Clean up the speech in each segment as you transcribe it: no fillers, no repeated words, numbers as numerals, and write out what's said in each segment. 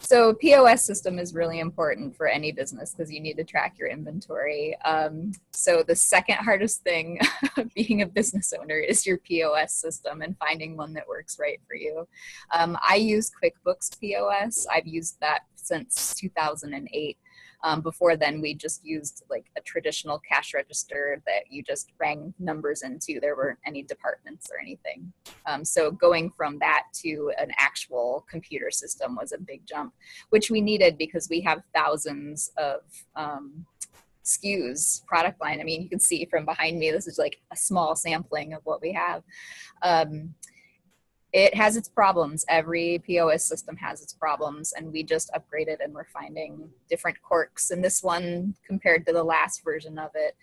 So POS system is really important for any business because you need to track your inventory. So the second hardest thing being a business owner is your POS system and finding one that works right for you. I use QuickBooks POS. I've used that since 2008. Before then, we just used like a traditional cash register that you just rang numbers into. There weren't any departments or anything. So going from that to an actual computer system was a big jump, which we needed because we have thousands of SKUs, product line. I mean, you can see from behind me, this is like a small sampling of what we have. It has its problems. Every POS system has its problems, and we just upgraded and we're finding different quirks in this one compared to the last version of it.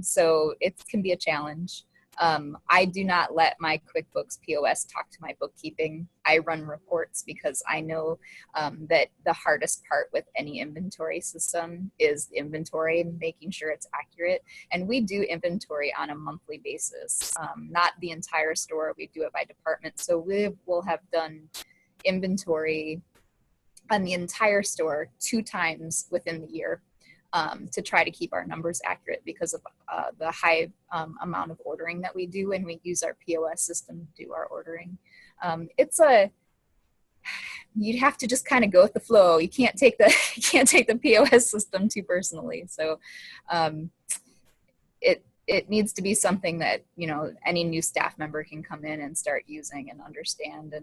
So it can be a challenge. I do not let my QuickBooks POS talk to my bookkeeping. I run reports because I know that the hardest part with any inventory system is inventory, making sure it's accurate. And we do inventory on a monthly basis, not the entire store. We do it by department. So we will have done inventory on the entire store 2 times within the year. To try to keep our numbers accurate because of the high amount of ordering that we do, and we use our POS system to do our ordering. You'd have to just kind of go with the flow. You can't take the POS system too personally. So it needs to be something that, you know, any new staff member can come in and start using and understand.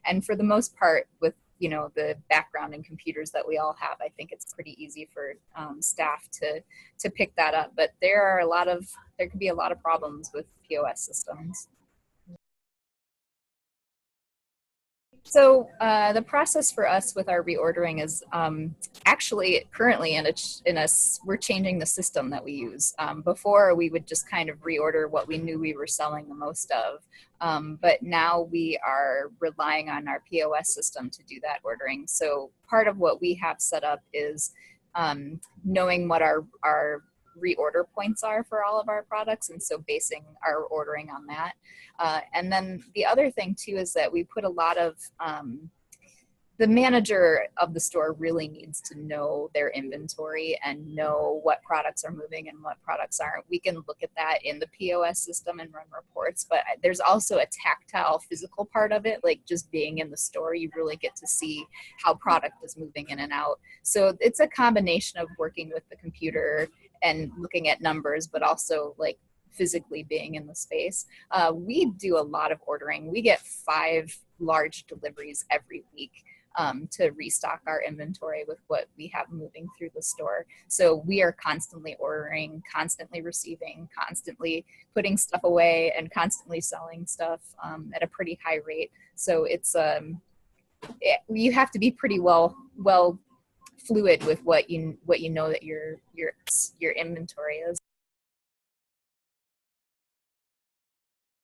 And for the most part, with, you know, the background in computers that we all have, I think it's pretty easy for staff to pick that up. But there could be a lot of problems with POS systems. So the process for us with our reordering is actually currently we're changing the system that we use. Before we would just kind of reorder what we knew we were selling the most of, but now we are relying on our POS system to do that ordering. So part of what we have set up is knowing what our reorder points are for all of our products, and so basing our ordering on that. And then the other thing too is that we put a lot of the manager of the store really needs to know their inventory and know what products are moving and what products aren't. We can look at that in the POS system and run reports, but there's also a tactile physical part of it, like just being in the store, you really get to see how product is moving in and out. So it's a combination of working with the computer and looking at numbers, but also like physically being in the space. We do a lot of ordering. We get 5 large deliveries every week to restock our inventory with what we have moving through the store. So we are constantly ordering, constantly receiving, constantly putting stuff away, and constantly selling stuff at a pretty high rate. So it's you have to be pretty well fluid with what you know that your inventory is.